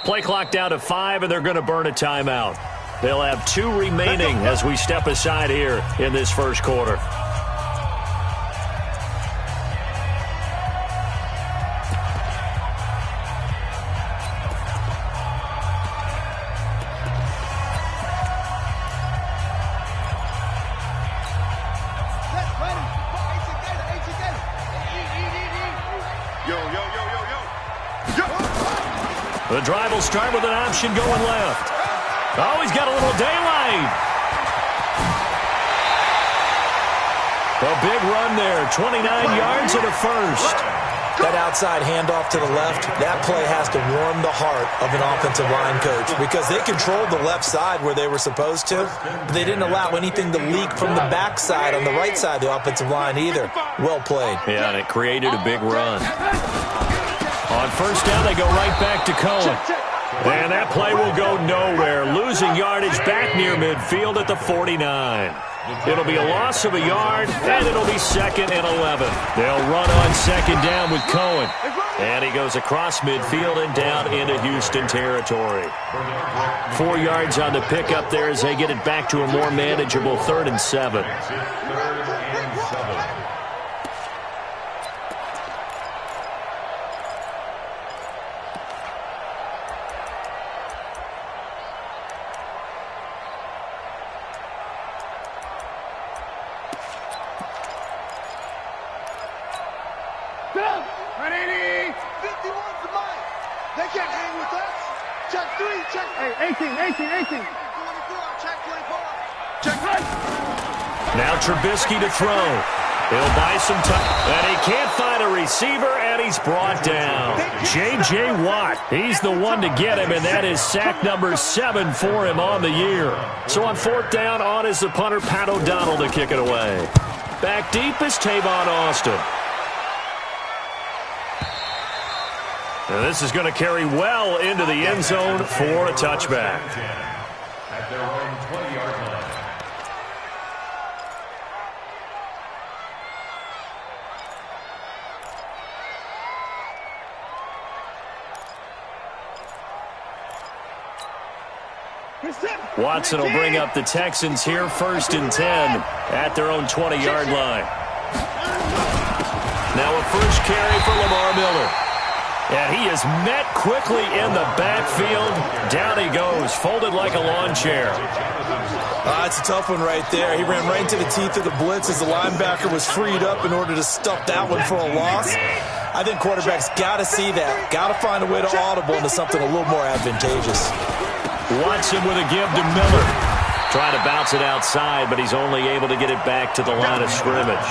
Play clock down to 5, and they're going to burn a timeout. They'll have 2 remaining as we step aside here in this first quarter. The drive will start with an option going left. Oh, he's got a little daylight. A big run there, 29 yards and a first. That outside handoff to the left, that play has to warm the heart of an offensive line coach because they controlled the left side where they were supposed to, but they didn't allow anything to leak from the backside on the right side of the offensive line either. Well played. Yeah, and it created a big run. On first down, they go right back to Cohen. And that play will go nowhere. Losing yardage back near midfield at the 49. It'll be a loss of a yard, and it'll be 2nd and 11. They'll run on second down with Cohen. And he goes across midfield and down into Houston territory. 4 yards on the pickup there as they get it back to a more manageable 3rd and 7. Now Trubisky to throw. He'll buy some time. And he can't find a receiver, and he's brought down. J.J. Watt, he's the one to get him, and that is sack number 7 for him on the year. So on 4th down, on is the punter, Pat O'Donnell, to kick it away. Back deep is Tavon Austin. And this is going to carry well into the end zone for a touchback. At their own 20-yard line. Watson will bring up the Texans here 1st and 10 at their own 20-yard line. Now a first carry for Lamar Miller. And he is met quickly in the backfield. Down he goes, folded like a lawn chair. It's a tough one right there. He ran right into the teeth of the blitz as the linebacker was freed up in order to stuff that one for a loss. I think quarterbacks got to see that. Got to find a way to audible into something a little more advantageous. Watson with a give to Miller. Trying to bounce it outside, but he's only able to get it back to the line of scrimmage.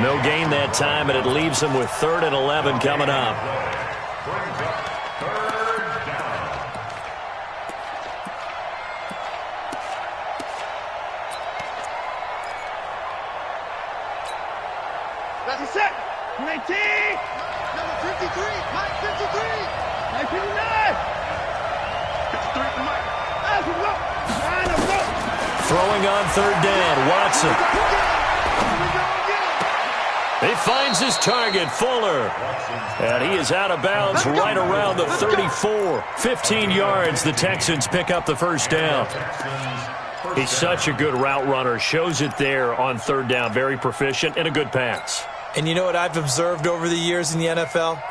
No gain that time, and it leaves him with 3rd and 11 coming up. That's a set. 19. Number 53. Mike 53. Mike 59. Throwing on 3rd down, Watson. He finds his target, Fuller. And he is out of bounds right around the 34. 15 yards, the Texans pick up the first down. He's such a good route runner. Shows it there on 3rd down. Very proficient and a good pass. And you know what I've observed over the years in the NFL?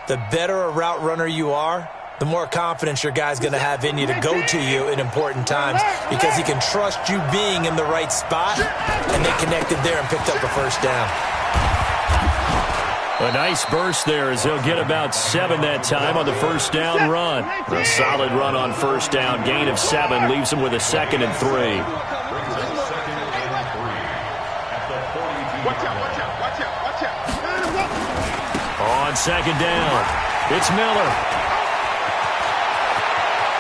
The better a route runner you are, the more confidence your guy's going to have in you to go to you in important times because he can trust you being in the right spot, and they connected there and picked up a first down. A nice burst there as he'll get about 7 that time on the first down run. A solid run on first down. Gain of 7 leaves him with a 2nd and 3. On second down, it's Miller.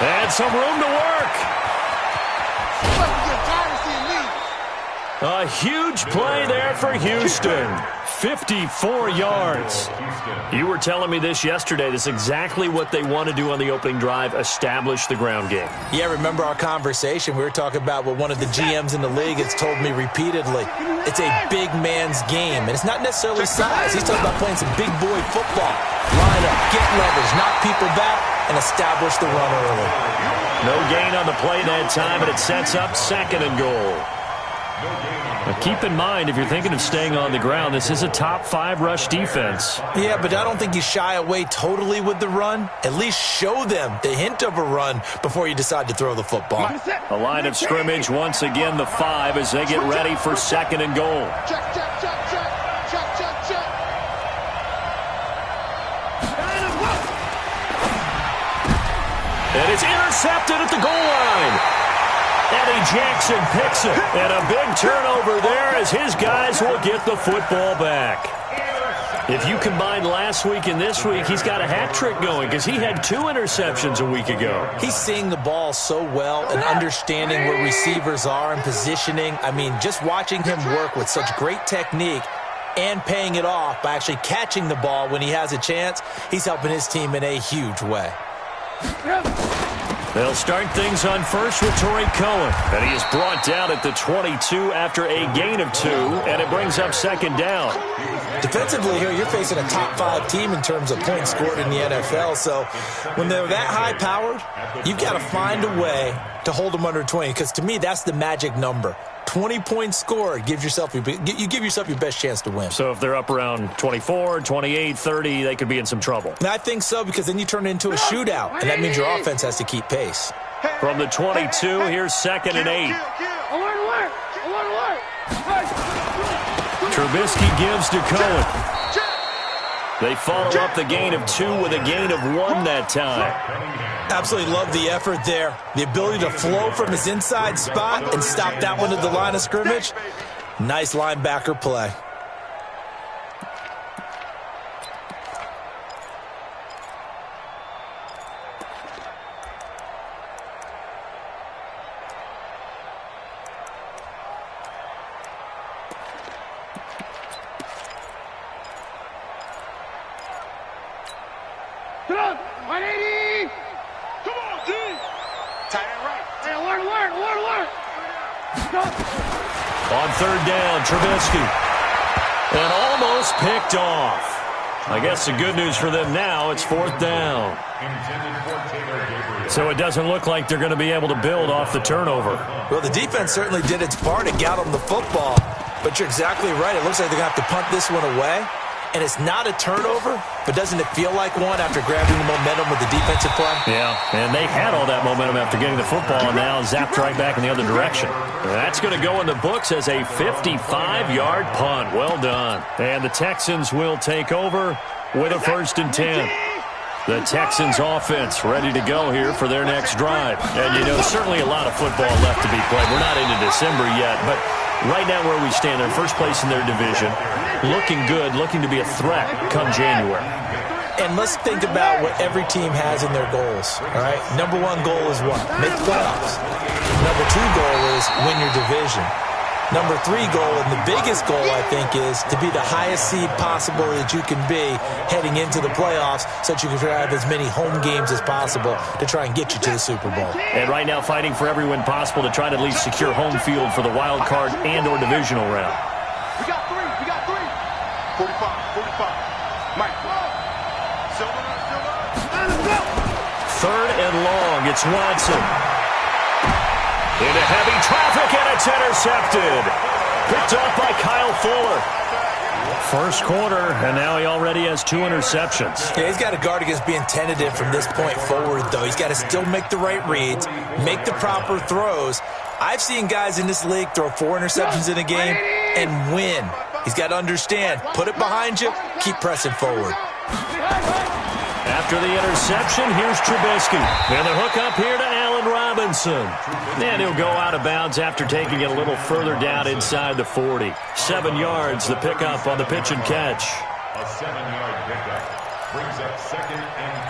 And some room to work. A huge play there for Houston. 54 yards. You were telling me this yesterday. This is exactly what they want to do on the opening drive, establish the ground game. Yeah, remember our conversation? We were talking about what one of the GMs in the league has told me repeatedly. It's a big man's game, and it's not necessarily size. He's talking about playing some big boy football. Line up, get leverage, knock people back, and establish the run early. No gain on the play that time, and it sets up 2nd and goal. Now keep in mind, if you're thinking of staying on the ground, this is a top 5 rush defense. Yeah, but I don't think you shy away totally with the run. At least show them the hint of a run before you decide to throw the football. A line of scrimmage, once again the 5 as they get ready for 2nd and goal. Check, check, check, check. Check, check, check. And it's intercepted at the goal line. Eddie Jackson picks it. And a big turnover there as his guys will get the football back. If you combine last week and this week, he's got a hat trick going because he had 2 interceptions a week ago. He's seeing the ball so well and understanding where receivers are and positioning. I mean, just watching him work with such great technique and paying it off by actually catching the ball when he has a chance, he's helping his team in a huge way. They'll start things on first with Torrey Cohen. And he is brought down at the 22 after a gain of 2, and it brings up 2nd down. Defensively here, you're facing a top 5 team in terms of points scored in the NFL. So when they're that high-powered, you've got to find a way to hold them under 20, because to me, that's the magic number. 20 points scored, you give yourself your best chance to win. So if they're up around 24, 28, 30, they could be in some trouble. And I think so, because then you turn it into a shootout, and that means your offense has to keep pace. From the 22, here's 2nd and 8. Trubisky gives to Cohen. They follow up the gain of 2 with a gain of 1 that time. Absolutely love the effort there. The ability to flow from his inside spot and stop that one at the line of scrimmage. Nice linebacker play. Come on, 180. Come on, D. Tight end right. Hey, alert. On 3rd down, Trubisky. And almost picked off. I guess the good news for them now, it's 4th down. So it doesn't look like they're going to be able to build off the turnover. Well, the defense certainly did its part to get them the football. But you're exactly right. It looks like they're going to have to punt this one away. And it's not a turnover, but doesn't it feel like one after grabbing the momentum with the defensive play? Yeah, and they had all that momentum after getting the football and now zapped right back in the other direction. That's going to go in the books as a 55-yard punt. Well done. And the Texans will take over with a 1st and 10. The Texans offense ready to go here for their next drive. And, you know, certainly a lot of football left to be played. We're not into December yet, but right now where we stand, they're first place in their division. Looking good, looking to be a threat come January. And let's think about what every team has in their goals, all right? Number 1 goal is what? Make the playoffs. Number 2 goal is win your division. Number 3 goal, and the biggest goal, I think, is to be the highest seed possible that you can be heading into the playoffs so that you can have as many home games as possible to try and get you to the Super Bowl. And right now fighting for every win possible to try to at least secure home field for the wild card and or divisional round. We got 3. 45. Mike. Silver. 3rd and long. It's Watson. Into heavy traffic, and it's intercepted. Picked up by Kyle Fuller. First quarter, and now he already has 2 interceptions. Yeah, he's got to guard against being tentative from this point forward, though. He's got to still make the right reads, make the proper throws. I've seen guys in this league throw 4 interceptions in a game and win. He's got to understand, put it behind you, keep pressing forward. After the interception, here's Trubisky. And the hook up here to Allen Robinson. And he'll go out of bounds after taking it a little further down inside the 40. 7 yards, the pickup on the pitch and catch. A 7-yard pickup brings up 2nd and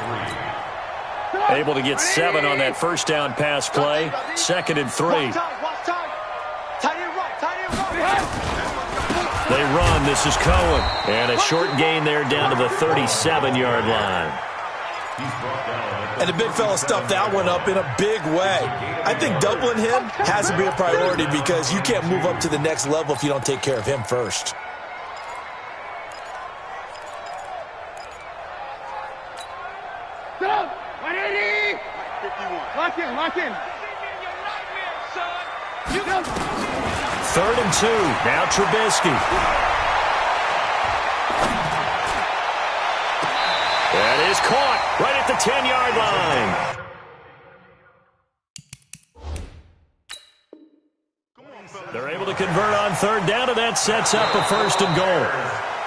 3. Able to get 7 on that first down pass play. 2nd and 3. Tight end right. They run. This is Cohen. And a short gain there down to the 37-yard line. And the big fella stuffed that one up in a big way. I think doubling him has to be a priority because you can't move up to the next level if you don't take care of him first. Go! 180! 51. Lock in, lock in. Third and 2. Now Trubisky. That is caught right at the 10-yard line. They're able to convert on third down, and that sets up a 1st and goal.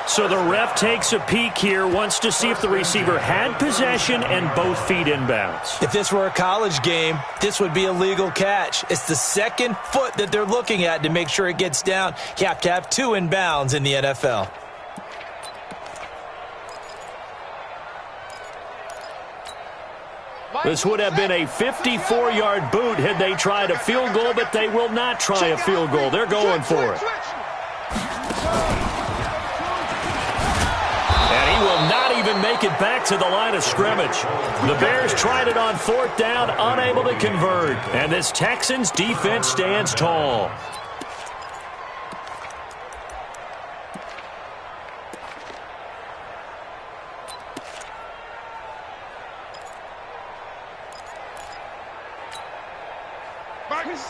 So the ref takes a peek here, wants to see if the receiver had possession and both feet inbounds. If this were a college game, this would be a legal catch. It's the second foot that they're looking at to make sure it gets down. You have to have 2 inbounds in the NFL. This would have been a 54-yard boot had they tried a field goal, but they will not try a field goal. They're going for it. And he will not even make it back to the line of scrimmage. The Bears tried it on 4th down, unable to convert. And this Texans defense stands tall.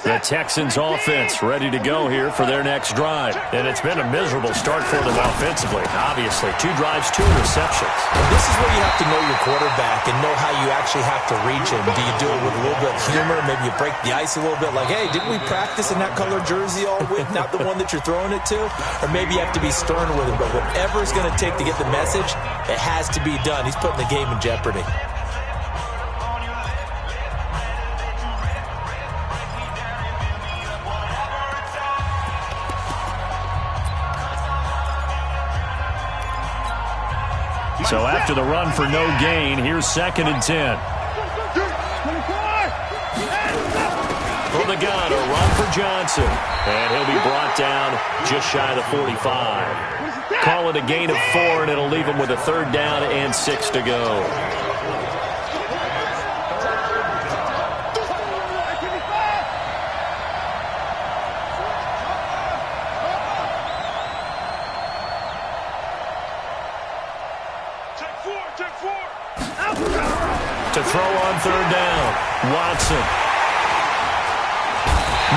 The Texans offense ready to go here for their next drive. And it's been a miserable start for them offensively. Obviously, 2 drives, 2 interceptions. This is where you have to know your quarterback and know how you actually have to reach him. Do you do it with a little bit of humor? Maybe you break the ice a little bit like, hey, didn't we practice in that color jersey all week? Not the one that you're throwing it to? Or maybe you have to be stern with him. But whatever it's going to take to get the message, it has to be done. He's putting the game in jeopardy. So after the run for no gain, here's 2nd and 10. From the gun, a run for Johnson. And he'll be brought down just shy of the 45. Call it a gain of 4, and it'll leave him with a 3rd down and 6 to go. To throw on 3rd down, Watson.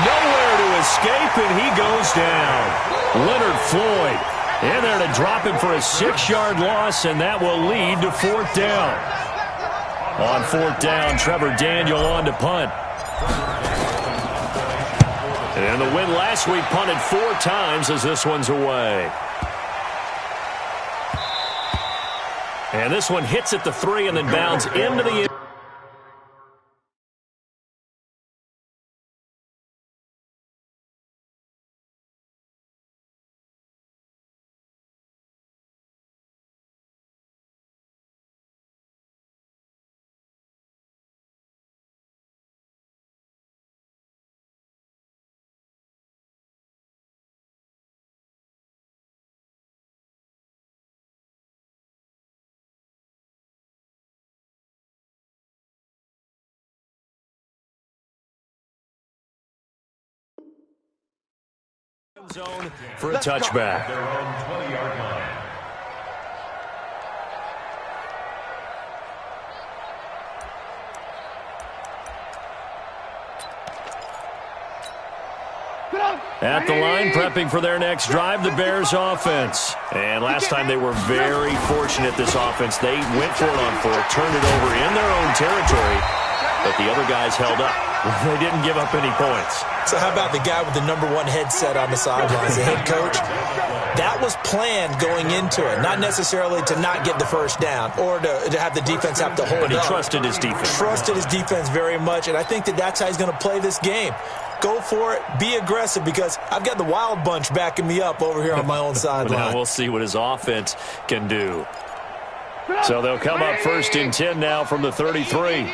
Nowhere to escape, and he goes down. Leonard Floyd in there to drop him for a 6-yard loss, and that will lead to 4th down. On 4th down, Trevor Daniel on to punt. And the win last week punted 4 times as this one's away. And this one hits at the 3 and then bounds into the end. Zone for a touchback. Their own 20-yard line. At the line, prepping for their next drive, the Bears offense. And last time they were very fortunate, this offense. They went for it on 4th, turned it over in their own territory, but the other guys held up. They didn't give up any points. So how about the guy with the #1 headset on the sidelines, the head coach? That was planned going into it, not necessarily to not get the 1st down or to have the defense have to hold up. But he trusted his defense. Trusted his defense very much, and I think that's how he's going to play this game. Go for it. Be aggressive because I've got the Wild Bunch backing me up over here on my own sideline. Now we'll see what his offense can do. So they'll come up 1st and 10 now from the 33.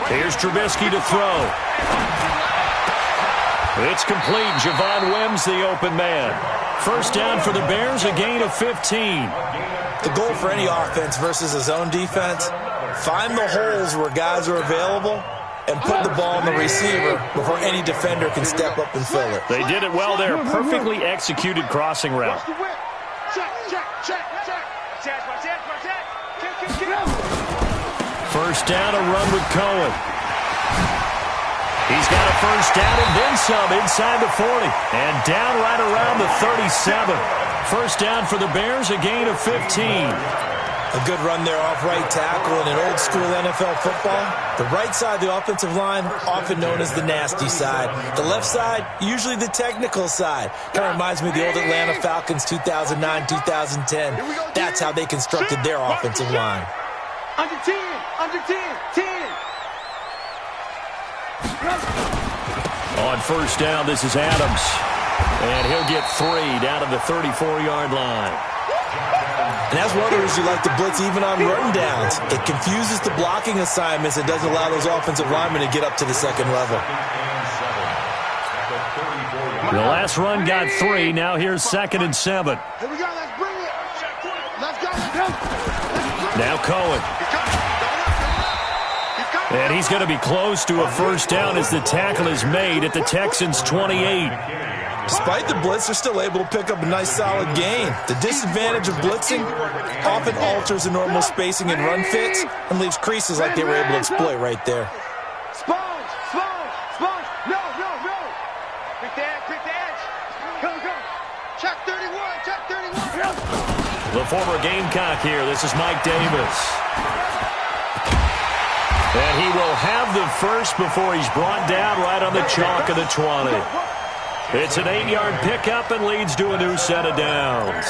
Here's Trubisky to throw. It's complete. Javon Wims, the open man. First down for the Bears, a gain of 15. The goal for any offense versus a zone defense, find the holes where guys are available and put the ball on the receiver before any defender can step up and fill it. They did it well there. Perfectly executed crossing route. First down, a run with Cohen. He's got a first down and then some inside the 40. And down right around the 37. First down for the Bears, a gain of 15. A good run there off right tackle in an old-school NFL football. The right side of the offensive line, often known as the nasty side. The left side, usually the technical side. Kind of reminds me of the old Atlanta Falcons 2009, 2010. That's how they constructed their offensive line. Under 10, under 10, 10. On first down, this is Adams. And he'll get 3 down to the 34-yard line. And that's one of the reasons you like to blitz even on run downs. It confuses the blocking assignments. It doesn't allow those offensive linemen to get up to the second level. The last run got 3. Now here's 2nd and 7. Here we go. Let's bring it. Let's go. Let's go. Now Cohen. And he's going to be close to a first down as the tackle is made at the Texans' 28. Despite the blitz, they're still able to pick up a nice, solid gain. The disadvantage of blitzing often alters the normal spacing and run fits and leaves creases like they were able to exploit right there. Sponge, sponge, sponge. No, no, no. Quick the edge, quick the edge. Go, go. Check 31, check 31. The former Gamecock here. This is Mike Davis. And he will have the first before he's brought down right on the chalk of the 20. It's an 8-yard pickup and leads to a new set of downs.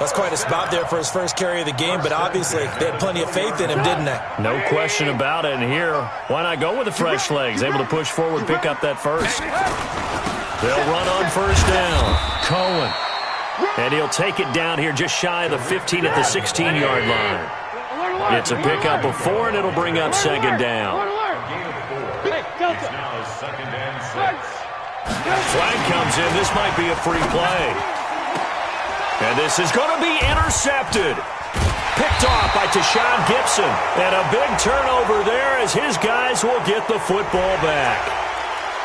That's quite a spot there for his first carry of the game, but obviously they had plenty of faith in him, didn't they? No question about it. And here, why not go with the fresh legs? Able to push forward, pick up that first. They'll run on first down. Cohen. And he'll take it down here just shy of the 15 at the 16-yard line. It's a pickup of 4, and it'll bring up 2nd down. Flag comes in. This might be a free play. And this is going to be intercepted. Picked off by Tashawn Gibson. And a big turnover there as his guys will get the football back.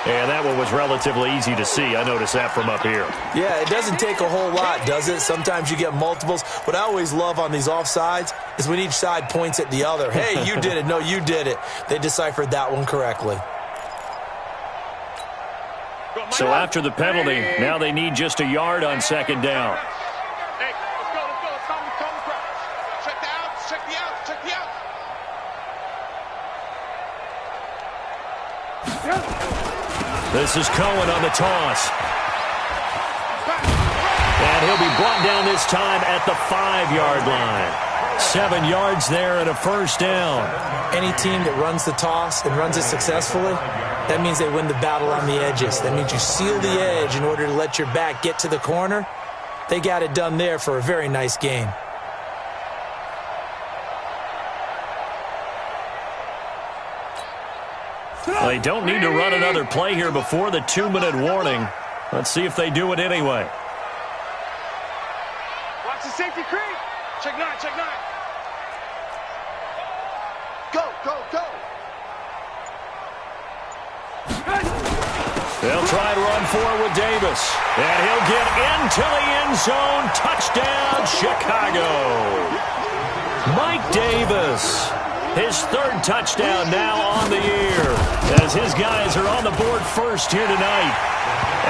And that one was relatively easy to see. I noticed that from up here. Yeah, it doesn't take a whole lot, does it? Sometimes you get multiples. What I always love on these offsides is when each side points at the other. Hey, you did it. No, you did it. They deciphered that one correctly. So after the penalty, now they need just a yard on 2nd down. Hey, let's go, let's go. Let's calm the crowd. Check the outs, check the outs, check the outs. This is Cohen on the toss. And he'll be brought down this time at the 5-yard line. 7 yards there and a first down. Any team that runs the toss and runs it successfully, that means they win the battle on the edges. That means you seal the edge in order to let your back get to the corner. They got it done there for a very nice gain. They don't need to run another play here before the 2-minute warning. Let's see if they do it anyway. Watch the safety creep. Check 9, check 9. Go, go, go. They'll try to run forward with Davis. And he'll get into the end zone. Touchdown, Chicago. Mike Davis. His 3rd touchdown now on the year as his guys are on the board first here tonight.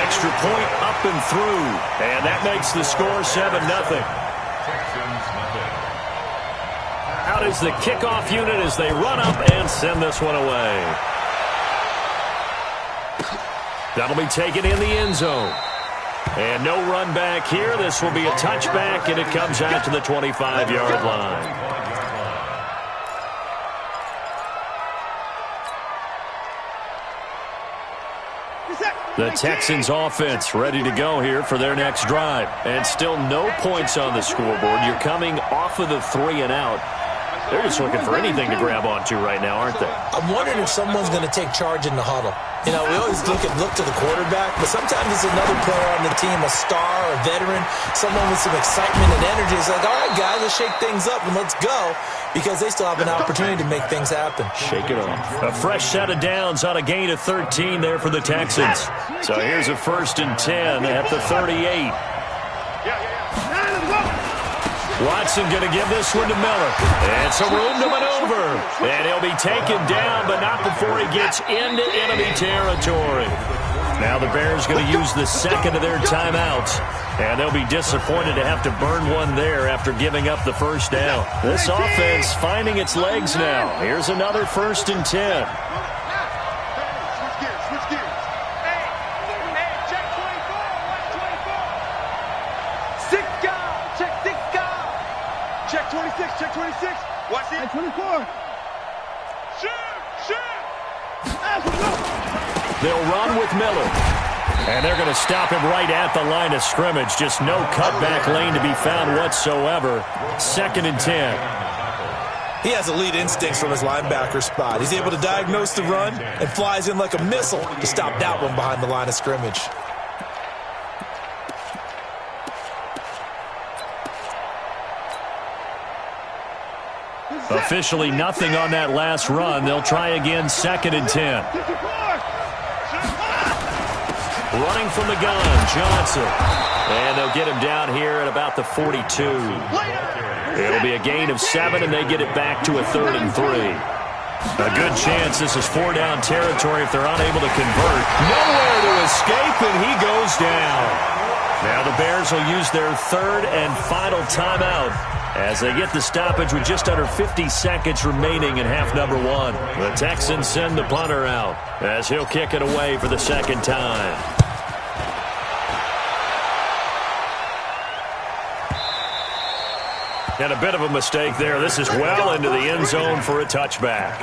Extra point up and through, and that makes the score 7-0. Out is the kickoff unit as they run up and send this one away. That'll be taken in the end zone. And no run back here. This will be a touchback, and it comes out to the 25-yard line. The Texans offense ready to go here for their next drive. And still no points on the scoreboard. You're coming off of the 3 and out. They're just looking for anything to grab onto right now, aren't they? I'm wondering if someone's going to take charge in the huddle. You know, we always look to the quarterback, but sometimes it's another player on the team, a star, a veteran, someone with some excitement and energy. It's like, all right, guys, let's shake things up and let's go, because they still have an opportunity to make things happen. Shake it off. A fresh set of downs on a gain of 13 there for the Texans. So here's a 1st and 10 at the 38. Watson going to give this one to Miller. And some room to maneuver. And he'll be taken down, but not before he gets into enemy territory. Now the Bears going to use the second of their timeouts. And they'll be disappointed to have to burn one there after giving up the first down. This offense finding its legs now. Here's another 1st and 10. Check 26. Watch it. 24. Shoot. They'll run with Miller. And they're going to stop him right at the line of scrimmage. Just no cutback lane to be found whatsoever. 2nd and 10. He has elite instincts from his linebacker spot. He's able to diagnose the run and flies in like a missile to stop that one behind the line of scrimmage. Officially nothing on that last run. They'll try again, 2nd and 10. Running from the gun, Johnson. And they'll get him down here at about the 42. It'll be a gain of 7, and they get it back to a 3rd and 3. A good chance this is 4-down territory if they're unable to convert. Nowhere to escape, and he goes down. Now the Bears will use their 3rd and final timeout as they get the stoppage with just under 50 seconds remaining in half number 1. The Texans send the punter out as he'll kick it away for the 2nd time. And a bit of a mistake there. This is well into the end zone for a touchback.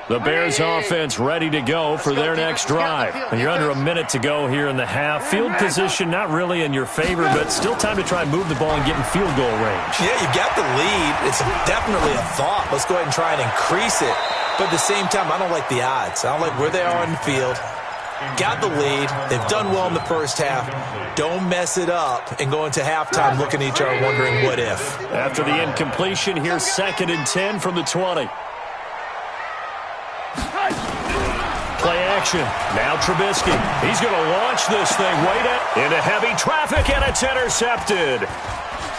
The Bears offense ready to go for their next drive. And you're under a minute to go here in the half. Field position not really in your favor, but still time to try and move the ball and get in field goal range. Yeah, you got the lead. It's definitely a thought. Let's go ahead and try and increase it. But at the same time, I don't like the odds. I don't like where they are on the field. Got the lead. They've done well in the first half. Don't mess it up and go into halftime looking at each other wondering what if. After the incompletion, here's 2nd and 10 from the 20. Play action. Now Trubisky. He's going to launch this thing way into heavy traffic, and it's intercepted.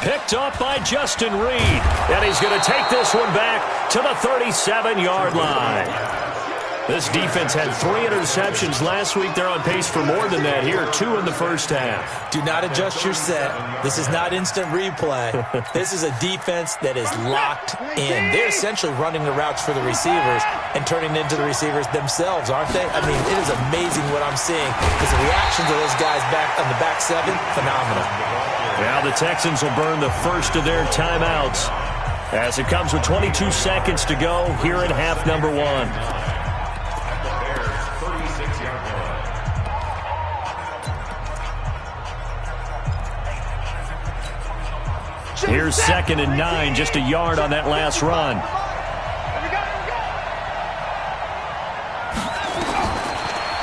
Picked up by Justin Reed. And he's going to take this one back to the 37-yard line. This defense had 3 interceptions last week. They're on pace for more than that here. 2 in the first half. Do not adjust your set. This is not instant replay. This is a defense that is locked in. They're essentially running the routes for the receivers and turning into the receivers themselves, aren't they? I mean, it is amazing what I'm seeing because the reactions of those guys back on the back 7, phenomenal. Now the Texans will burn the first of their timeouts as it comes with 22 seconds to go here in half number 1. Here's 2nd and 9, just a yard on that last run.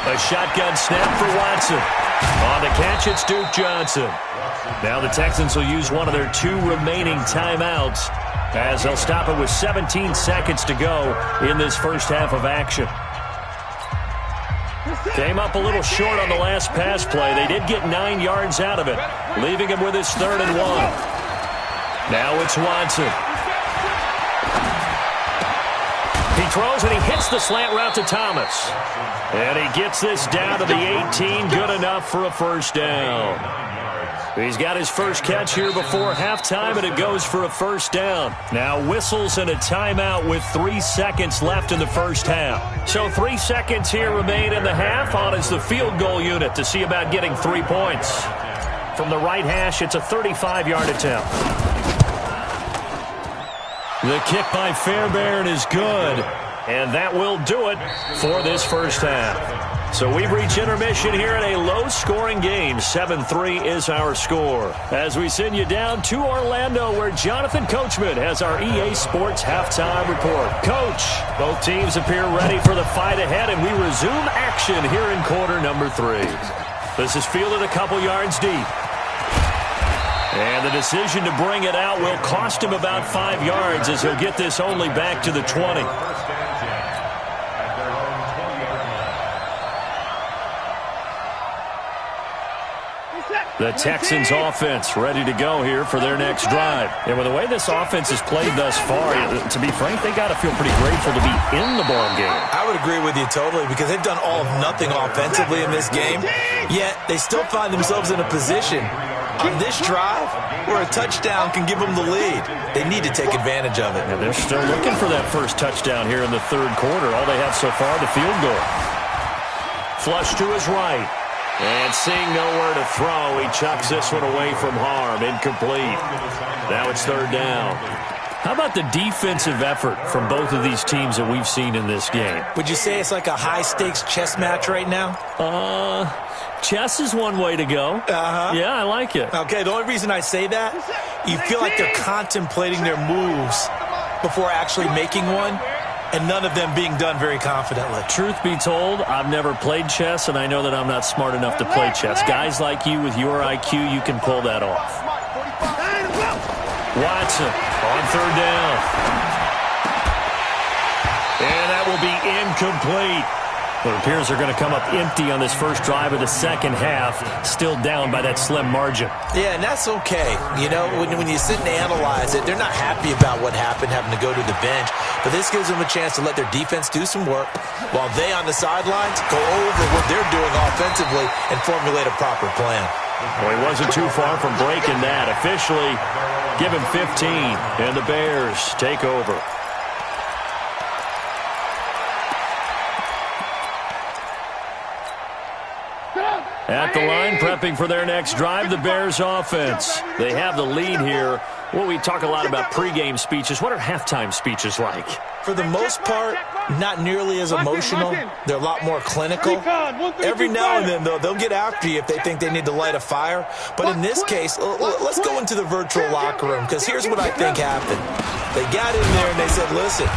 A shotgun snap for Watson. On the catch, it's Duke Johnson. Now the Texans will use one of their 2 remaining timeouts as they'll stop it with 17 seconds to go in this first half of action. Came up a little short on the last pass play. They did get 9 yards out of it, leaving him with his 3rd and 1. Now it's Watson. He throws and he hits the slant route to Thomas. And he gets this down to the 18. Good enough for a first down. He's got his first catch here before halftime, and it goes for a first down. Now whistles and a timeout with 3 seconds left in the first half. So 3 seconds here remain in the half. On is the field goal unit to see about getting 3 points. from the right hash. It's a 35-yard attempt. The kick by Fairbairn is good. And that will do it for this first half. So we've reached intermission here in a low-scoring game. 7-3 is our score. As we send you down to Orlando, where Jonathan Coachman has our EA Sports halftime report. Coach, both teams appear ready for the fight ahead, and we resume action here in quarter number 3. This is fielded a couple yards deep. And the decision to bring it out will cost him about 5 yards, as he'll get this only back to the 20. The Texans offense ready to go here for their next drive. And with the way this offense has played thus far, to be frank, they got to feel pretty grateful to be in the ball game. I would agree with you totally, because they've done all of nothing offensively in this game, yet they still find themselves in a position on this drive where a touchdown can give them the lead. They need to take advantage of it. And they're still looking for that first touchdown here in the third quarter. All they have so far, the field goal. Flush to his right. And seeing nowhere to throw, he chucks this one away from harm. Incomplete. Now it's third down. How about the defensive effort from both of these teams that we've seen in this game? Would you say it's like a high-stakes chess match right now? Chess is one way to go. Yeah, I like it. Okay, the only reason I say that, you feel like they're contemplating their moves before actually making one, and none of them being done very confidently. Truth be told, I've never played chess, and I know that I'm not smart enough to play chess. Guys like you with your IQ, you can pull that off. Watson on third down. And that will be incomplete. It appears they're going to come up empty on this first drive of the second half, still down by that slim margin. Yeah, and that's okay. You know, when you sit and analyze it, they're not happy about what happened, having to go to the bench. But this gives them a chance to let their defense do some work while they on the sidelines go over what they're doing offensively and formulate a proper plan. Well, he wasn't too far from breaking that. Officially, give him 15, and the Bears take over. At the line, prepping for their next drive, the Bears offense. They have the lead here. Well, we talk a lot about pregame speeches. What are halftime speeches like? For the most part, not nearly as emotional. They're a lot more clinical. Every now and then, though, they'll get after you if they think they need to light a fire. But in this case, let's go into the virtual locker room, because here's what I think happened. They got in there and they said, listen,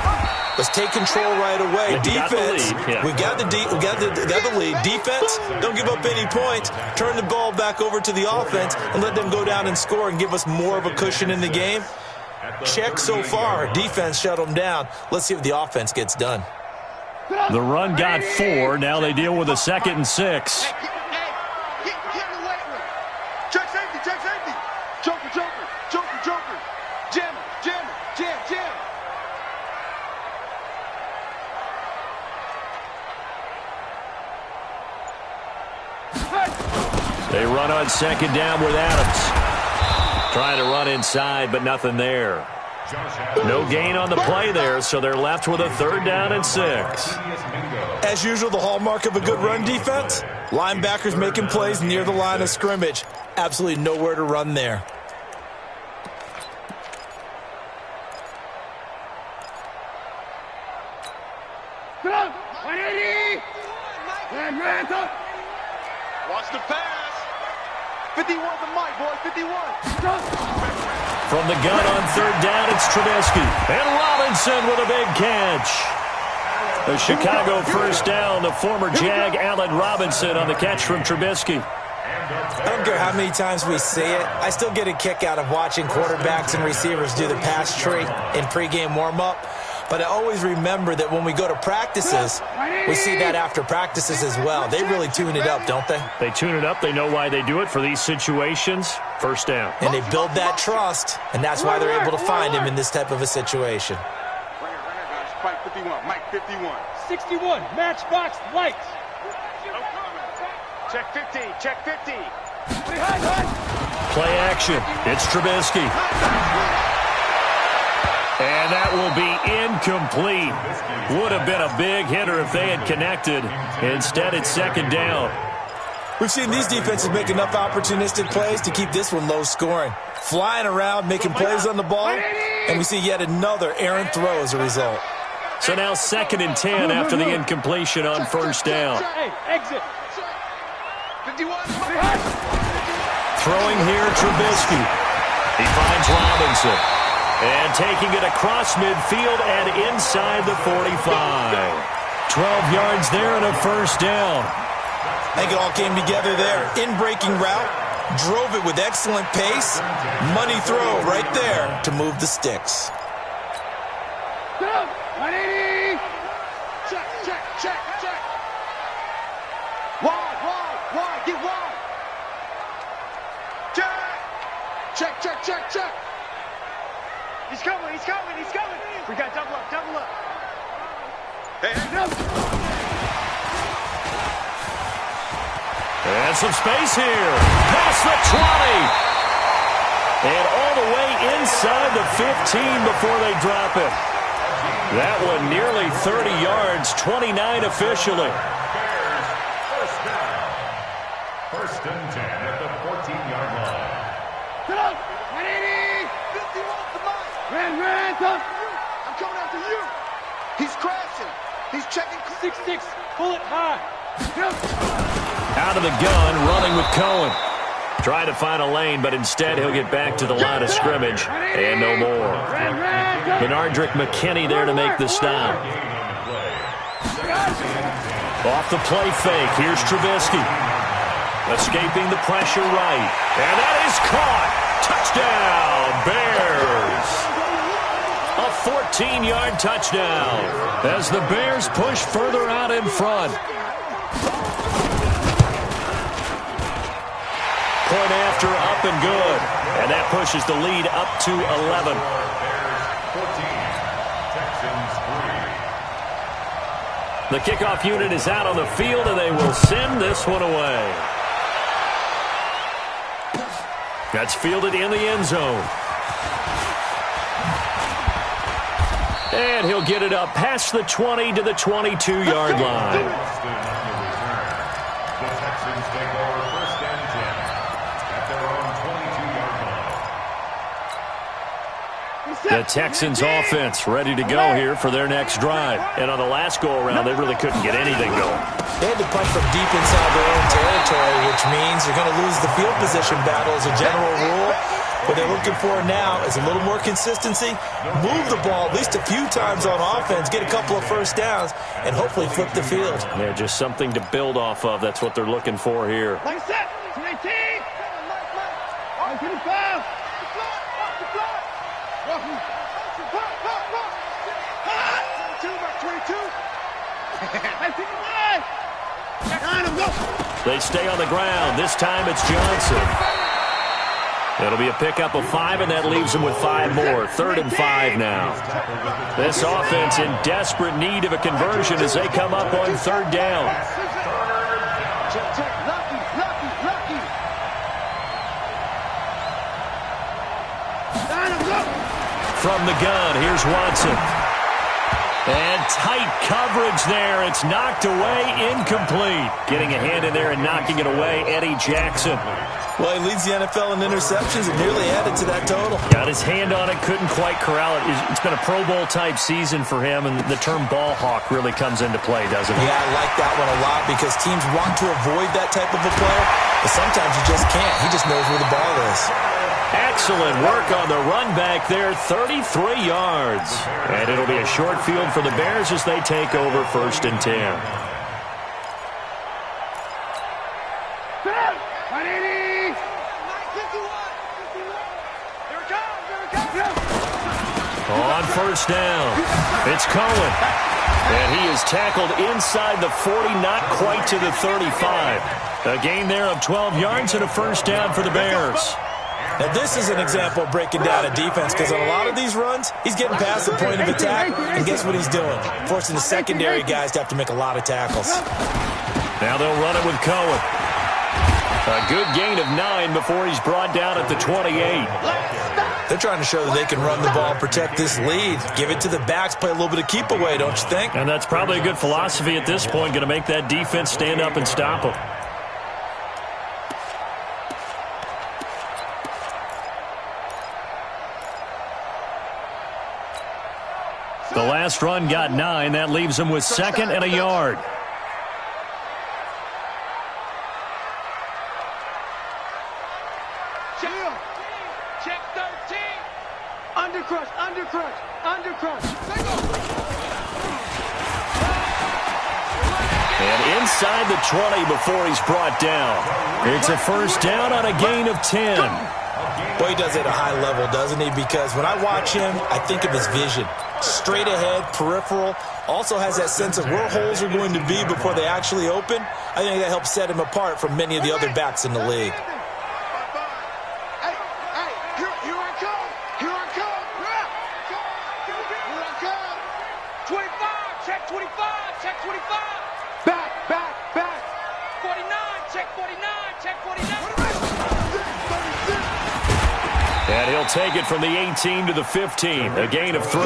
let's take control right away. Defense, we got the lead. Defense, don't give up any points. Turn the ball back over to the offense and let them go down and score and give us more of a cushion in the game. Check so far. Defense shut them down. Let's see if the offense gets done. The run got 4. Now they deal with a 2nd and 6. Get in the weight room. Check safety, check safety. Joker, joker, joker, joker. Jammer, jammer, jam, jam. They run on 2nd down with Adams. Trying to run inside, but nothing there. No gain on the play there, so they're left with a 3rd down and 6. As usual, the hallmark of a good run defense, linebackers making plays near the line of scrimmage. Absolutely nowhere to run there. Watch the pass. 51 the mic, boy, 51. From the gun on 3rd down, it's Trubisky. And Robinson with a big catch. The Chicago first down, the former Jag Allen Robinson on the catch from Trubisky. I don't care how many times we see it. I still get a kick out of watching quarterbacks and receivers do the pass tree in pregame warm-up. But I always remember that when we go to practices, we see that after practices as well. They really tune it up, don't they? They tune it up. They know why they do it for these situations. First down. And they build that trust, and that's why they're able to find him in this type of a situation. Mike 51, Mike 51. 61, matchbox lights. Check 50, check 50. Play action. It's Trubisky. And that will be incomplete. Would have been a big hitter if they had connected. Instead, it's 2nd down. We've seen these defenses make enough opportunistic plays to keep this one low scoring. Flying around, making plays on the ball, and we see yet another errant throw as a result. So now 2nd and 10 after the incompletion on first down. Hey, exit. 51. Throwing here, Trubisky. He finds Robinson. And taking it across midfield and inside the 45. 12 yards there and a first down. I think it all came together there. In-breaking route, drove it with excellent pace. Money throw right there to move the sticks. Go. 180. Check, check, check, check. Wide, get wide. Check, check, check, check. He's coming. We got double up. Hey, no. And some space here. Past the 20. And all the way inside the 15 before they drop it. That one nearly 30 yards, 29 officially. First down. 1st and 10 at the 14-yard line. Get up. 180. 51 to mine. Ran, come. I'm coming after you. He's crashing. He's checking. 6-6. Pull it high. Go. Out of the gun, running with Cohen. Trying to find a lane, but instead he'll get back to the line of scrimmage. And no more. Benardrick McKinney there to make the stop. Off the play fake. Here's Trubisky. Escaping the pressure right. And that is caught. Touchdown, Bears. A 14-yard touchdown as the Bears push further out in front. Point after, up and good. And that pushes the lead up to 11. The kickoff unit is out on the field, and they will send this one away. That's fielded in the end zone. And he'll get it up past the 20 to the 22-yard line. The Texans take over 1st and 10 at their own 22-yard line. The Texans offense ready to go here for their next drive. And on the last go-around, they really couldn't get anything going. They had to punt from deep inside their own territory, which means they're going to lose the field position battle as a general rule. What they're looking for now is a little more consistency, move the ball at least a few times on offense, get a couple of first downs, and hopefully flip the field. Yeah, just something to build off of. That's what they're looking for here. Like set. 19. 25. They stay on the ground. This time it's Johnson. It'll be a pickup of 5, and that leaves them with 5 more. 3rd and 5 now. This offense in desperate need of a conversion as they come up on 3rd down. From the gun, here's Watson. And tight coverage there. It's knocked away, incomplete. Getting a hand in there and knocking it away, Eddie Jackson. Well, he leads the NFL in interceptions and nearly added to that total. Got his hand on it, couldn't quite corral it. It's been a Pro Bowl-type season for him, and the term ball hawk really comes into play, doesn't it? Yeah, I like that one a lot because teams want to avoid that type of a player, but sometimes you just can't. He just knows where the ball is. Excellent work on the run back there, 33 yards. And it'll be a short field for the Bears as they take over 1st and 10. On 1st down, it's Cohen. And he is tackled inside the 40, not quite to the 35. A gain there of 12 yards and a 1st down for the Bears. Now, this is an example of breaking down a defense because on a lot of these runs, he's getting past the point of attack, and guess what he's doing? Forcing the secondary guys to have to make a lot of tackles. Now they'll run it with Cohen. A good gain of 9 before he's brought down at the 28. They're trying to show that they can run the ball, protect this lead, give it to the backs, play a little bit of keep away, don't you think? And that's probably a good philosophy at this point, going to make that defense stand up and stop them. last run got 9. That leaves him with 2nd and a yard. Check 13. Undercrush, undercrush, undercrush. And inside the 20 before he's brought down. It's a first down on a gain of 10. Boy, he does it at a high level, doesn't he? Because when I watch him, I think of his vision. Straight ahead, peripheral. Also has that sense of where holes are going to be before they actually open. I think that helps set him apart from many of the other backs in the league. And he'll take it from the 18 to the 15, a gain of 3.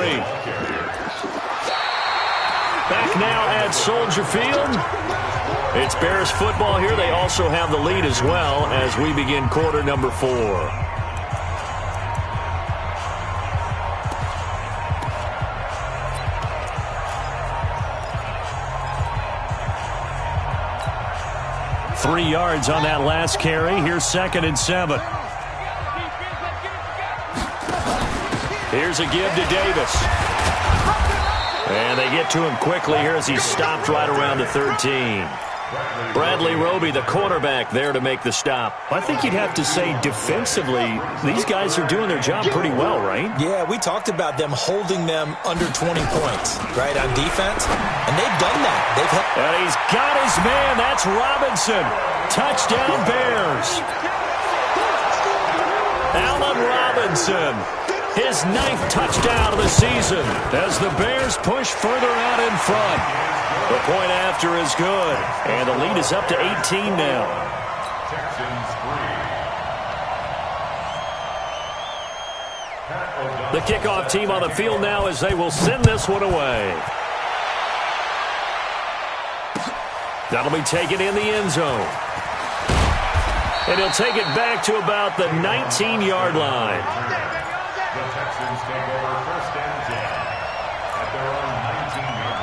Back now at Soldier Field. It's Bears football here. They also have the lead as well as we begin quarter number 4. Three yards on that last carry. Here's 2nd and 7. Here's a give to Davis. And they get to him quickly here as he's stopped right around the 13. Bradley Roby, the quarterback, there to make the stop. I think you'd have to say defensively, these guys are doing their job pretty well, right? Yeah, we talked about them holding them under 20 points, right, on defense. And they've done that. And he's got his man. That's Robinson. Touchdown, Bears. Allen Robinson. His 9th touchdown of the season as the Bears push further out in front. The point after is good, and the lead is up to 18 now. The kickoff team on the field now as they will send this one away. That'll be taken in the end zone. And he'll take it back to about the 19-yard line. The Texans take over 1st and 10 at their own 19-yard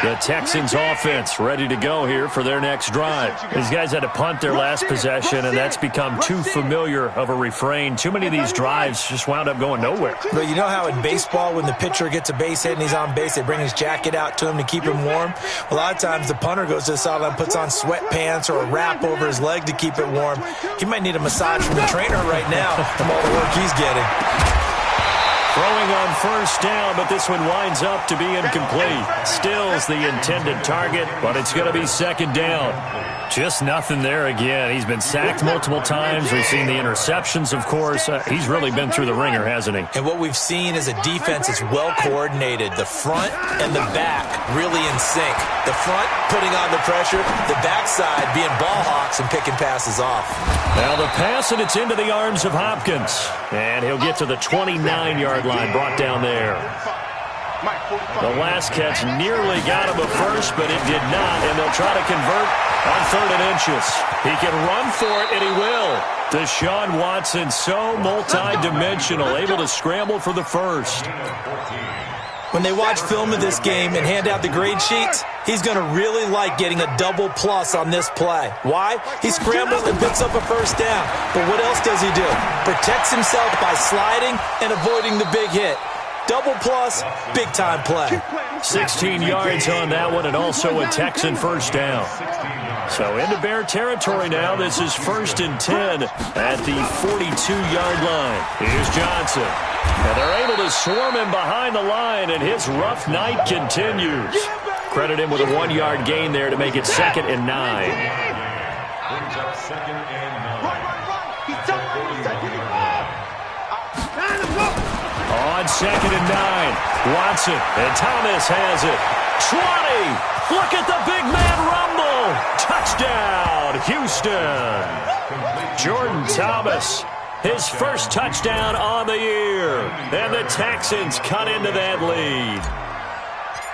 line. The Texans offense ready to go here for their next drive. These guys had to punt their last possession, and that's become too familiar of a refrain. Too many of these drives just wound up going nowhere. But you know how in baseball, when the pitcher gets a base hit and he's on base, they bring his jacket out to him to keep him warm? A lot of times the punter goes to the sideline, puts on sweatpants or a wrap over his leg to keep it warm. He might need a massage from the trainer right now from all the work he's getting. Throwing on first down, but this one winds up to be incomplete. Still's the intended target, but it's going to be 2nd down. Just nothing there again. He's been sacked multiple times. We've seen the interceptions, of course. He's really been through the ringer, hasn't he? And what we've seen is a defense that's well coordinated. The front and the back really in sync. The front putting on the pressure, the backside being ball hawks and picking passes off. Now the pass, and it's into the arms of Hopkins. And he'll get to the 29-yard line, brought down there. The last catch nearly got him a first, but it did not, and they'll try to convert on 3rd and inches. He can run for it, and he will. Deshaun Watson, so multi-dimensional, able to scramble for the first. When they watch film of this game and hand out the grade sheets, he's going to really like getting a double plus on this play. Why? He scrambles and picks up a first down. But what else does he do? Protects himself by sliding and avoiding the big hit. Double plus, big-time play. 16 yards on that one, and also a Texan first down. So into Bear territory now. This is 1st and 10 at the 42-yard line. Here's Johnson. And they're able to swarm him behind the line, and his rough night continues. Credit him with a 1-yard gain there to make it 2nd and 9. Brings up 2nd and 9. On 2nd and 9, Watson, and Thomas has it. 20! Look at the big man rumble! Touchdown, Houston! Jordan Thomas, his first touchdown on the year. And the Texans cut into that lead.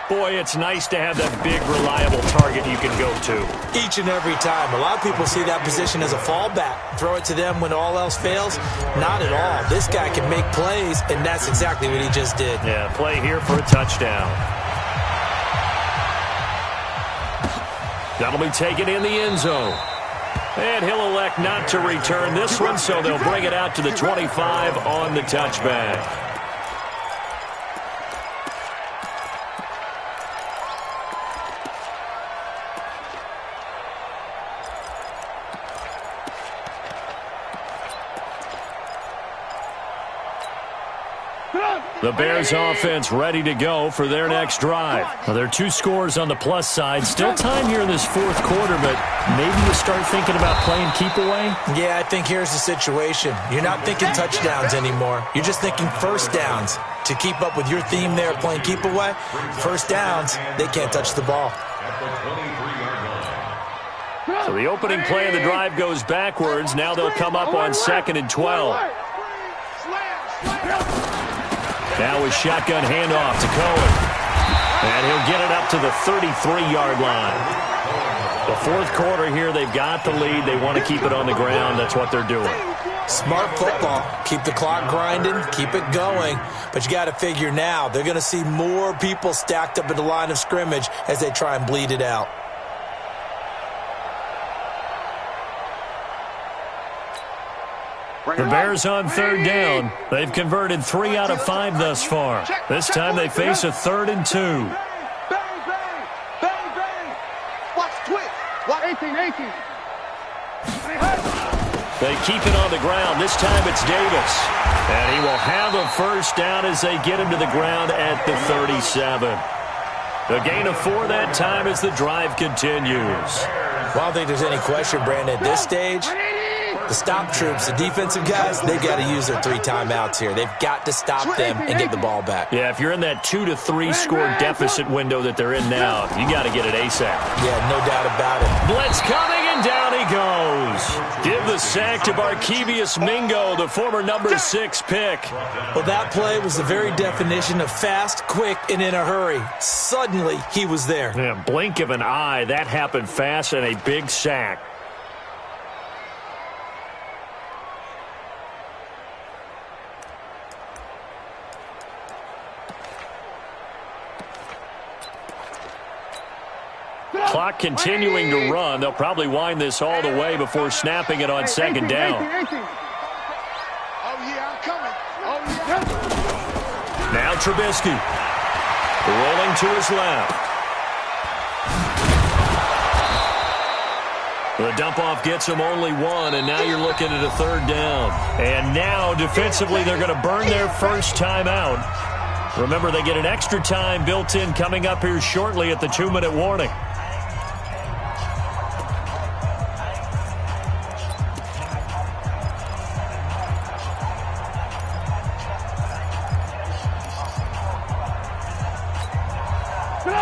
Boy, it's nice to have that big, reliable target you can go to. Each and every time. A lot of people see that position as a fallback. Throw it to them when all else fails. Not at all. This guy can make plays, and that's exactly what he just did. Yeah, play here for a touchdown. That'll be taken in the end zone. And he'll elect not to return this one, so they'll bring it out to the 25 on the touchback. The Bears offense ready to go for their next drive. Well, there are 2 scores on the plus side. Still time here in this fourth quarter, but maybe you start thinking about playing keep away? Yeah, I think here's the situation. You're not thinking touchdowns anymore. You're just thinking first downs. To keep up with your theme there playing keep away, first downs, they can't touch the ball. So the opening play of the drive goes backwards. Now they'll come up on 2nd and 12. Now a shotgun handoff to Cohen. And he'll get it up to the 33-yard line. The fourth quarter here, they've got the lead. They want to keep it on the ground. That's what they're doing. Smart football. Keep the clock grinding. Keep it going. But you got to figure now, they're going to see more people stacked up at the line of scrimmage as they try and bleed it out. The Bears on 3rd down. They've converted 3 out of 5 thus far. This time they face a 3rd and 2. Bang, bang, bang, bang. Watch twitch. Watch 18. They keep it on the ground. This time it's Davis. And he will have a first down as they get him to the ground at the 37. The gain of 4 that time as the drive continues. Well, I don't think there's any question, Brandon, at this stage, the stop troops, the defensive guys, they've got to use their 3 timeouts here. They've got to stop them and get the ball back. Yeah, if you're in that 2 to 3 score deficit window that they're in now, you got to get it ASAP. Yeah, no doubt about it. Blitz coming, and down he goes. Give the sack to Barkevious Mingo, the former number 6 pick. Well, that play was the very definition of fast, quick, and in a hurry. Suddenly, he was there. Yeah, blink of an eye, that happened fast, and a big sack. Clock continuing to run. They'll probably wind this all the way before snapping it on 2nd down. Oh, yeah, I'm coming. Oh, yeah. Now Trubisky. Rolling to his left. The dump-off gets him only 1, and now you're looking at a 3rd down. And now, defensively, they're going to burn their first time out. Remember, they get an extra time built in coming up here shortly at the 2-minute warning.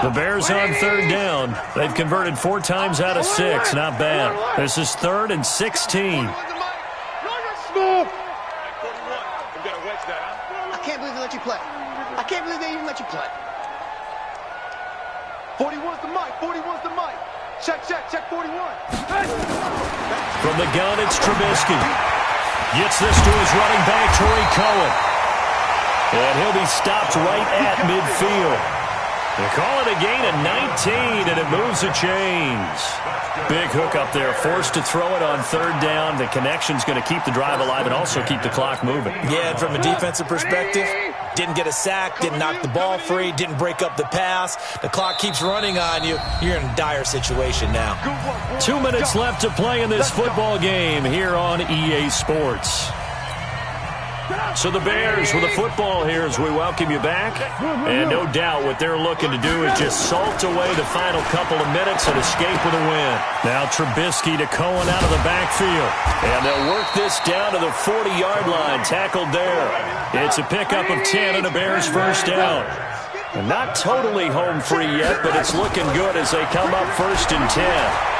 The Bears on 3rd down. They've converted 4 times out of 6. Not bad. This is 3rd and 16. I can't believe they let you play. I can't believe they even let you play. 41's the mic. 41's the mic. Check 41. From the gun, it's Trubisky. Gets this to his running back, Tariq Cohen. And he'll be stopped right at midfield. They call it a gain of 19, and it moves the chains. Big hook up there, forced to throw it on 3rd down. The connection's going to keep the drive alive and also keep the clock moving. Yeah, and from a defensive perspective, didn't get a sack, didn't knock the ball free, didn't break up the pass. The clock keeps running on you. You're in a dire situation now. 2 minutes left to play in this football game here on EA Sports. So the Bears with the football here as we welcome you back. And no doubt what they're looking to do is just salt away the final couple of minutes and escape with a win. Now Trubisky to Cohen out of the backfield. And they'll work this down to the 40-yard line, tackled there. It's a pickup of 10 and a Bears first down. And not totally home free yet, but it's looking good as they come up 1st and 10.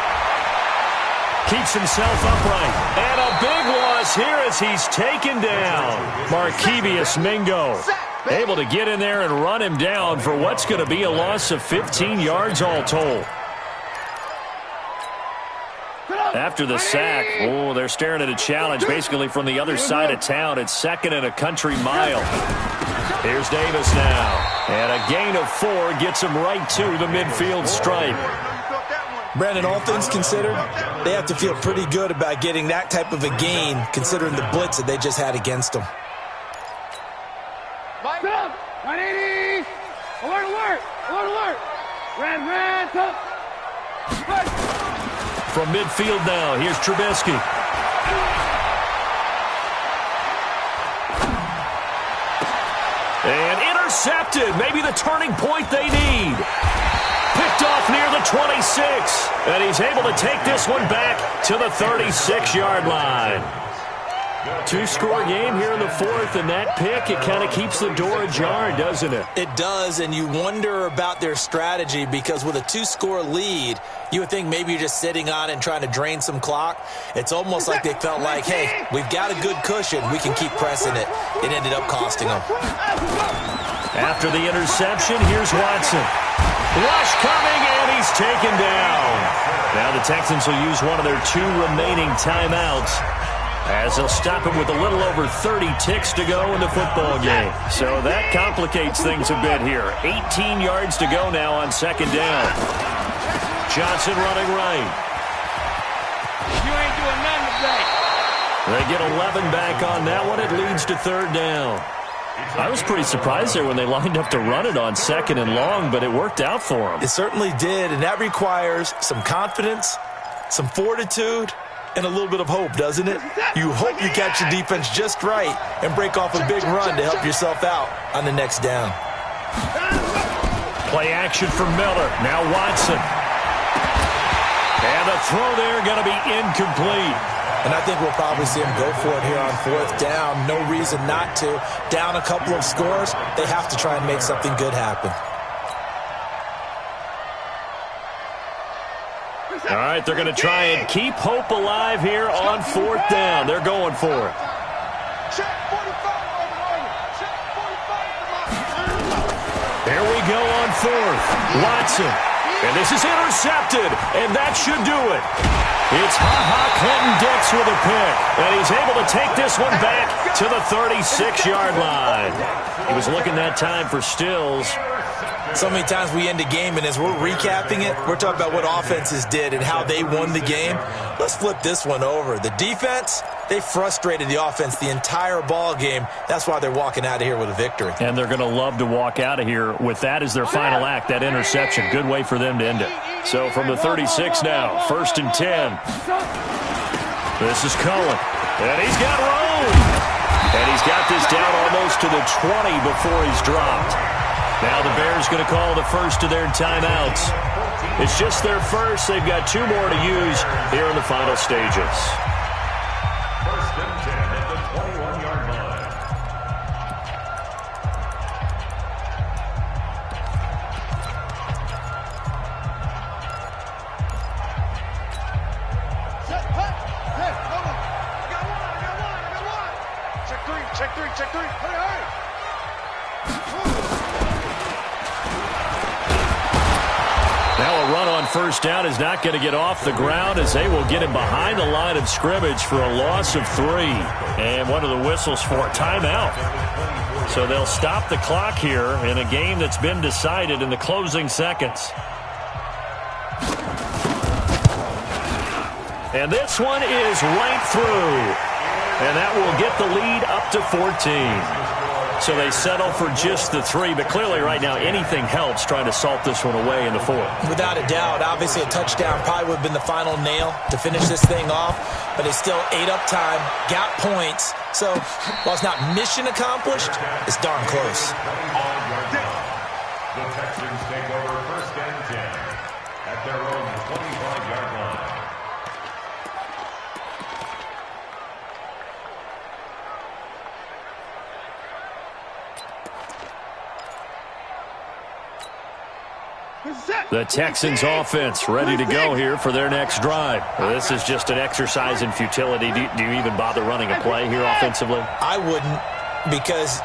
Keeps himself upright. And a big loss here as he's taken down. Barkevious Mingo. Able to get in there and run him down for what's going to be a loss of 15 yards all told. After the sack, they're staring at a challenge basically from the other side of town. It's 2nd and a country mile. Here's Davis now. And a gain of 4 gets him right to the midfield stripe. Brandon, all things considered, they have to feel pretty good about getting that type of a gain considering the blitz that they just had against them. 180. Alert. Ran. From midfield now, here's Trubisky. And intercepted. Maybe the turning point they need. Picked off near the 26. And he's able to take this one back to the 36-yard line. 2-score game here in the 4th, and that pick, it kind of keeps the door ajar, doesn't it? It does, and you wonder about their strategy because with a 2-score lead, you would think maybe you're just sitting on it and trying to drain some clock. It's almost like they felt like, hey, we've got a good cushion. We can keep pressing it. It ended up costing them. After the interception, here's Watson. Rush coming, and he's taken down. Now the Texans will use one of their 2 remaining timeouts as they'll stop him with a little over 30 ticks to go in the football game. So that complicates things a bit here. 18 yards to go now on 2nd down. Johnson running right. You ain't doing nothing today. They get 11 back on that one. It leads to 3rd down. I was pretty surprised there when they lined up to run it on 2nd and long, but it worked out for them. It certainly did, and that requires some confidence, some fortitude, and a little bit of hope, doesn't it? You hope you catch your defense just right and break off a big run to help yourself out on the next down. Play action for Miller. Now Watson. And the throw there going to be incomplete. And I think we'll probably see him go for it here on 4th down. No reason not to. Down a couple of scores, they have to try and make something good happen. All right, they're going to try and keep hope alive here on 4th down. They're going for it. Here we go on 4th. Watson. And this is intercepted, and that should do it. It's Clinton Dix with a pick, and he's able to take this one back to the 36-yard line. He was looking that time for Stills. So many times we end a game, and as we're recapping it, we're talking about what offenses did and how they won the game. Let's flip this one over. The defense, they frustrated the offense the entire ball game. That's why they're walking out of here with a victory. And they're going to love to walk out of here with that as their final act, that interception. Good way for them to end it. So from the 36 now, 1st and 10. This is Cohen, and he's got room. And he's got this down almost to the 20 before he's dropped. Now the Bears going to call the first of their timeouts. It's just their first. They've got 2 more to use here in the final stages. 1st and 10 at the 21-yard line. Hey, hold on. I got one. Check three. Hurry. Now a run on 1st down is not going to get off the ground as they will get him behind the line of scrimmage for a loss of 3. And one of the whistles for a timeout. So they'll stop the clock here in a game that's been decided in the closing seconds. And this one is right through. And that will get the lead up to 14. So they settle for just the 3, but clearly right now anything helps trying to salt this one away in the 4th. Without a doubt, obviously a touchdown probably would have been the final nail to finish this thing off, but it's still ate up time, got points. So while it's not mission accomplished, it's darn close. The Texans take over 1st and 10 at their own 25-yard line. The Texans offense ready to go here for their next drive. This is just an exercise in futility. Do you even bother running a play here offensively? I wouldn't, because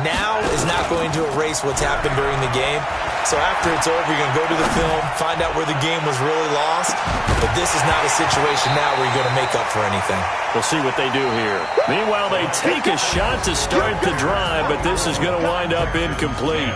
Now is not going to erase what's happened during the game. So after it's over, you're going to go to the film, find out where the game was really lost. But this is not a situation now where you're going to make up for anything. We'll see what they do here. Meanwhile, they take a shot to start the drive, but this is going to wind up incomplete.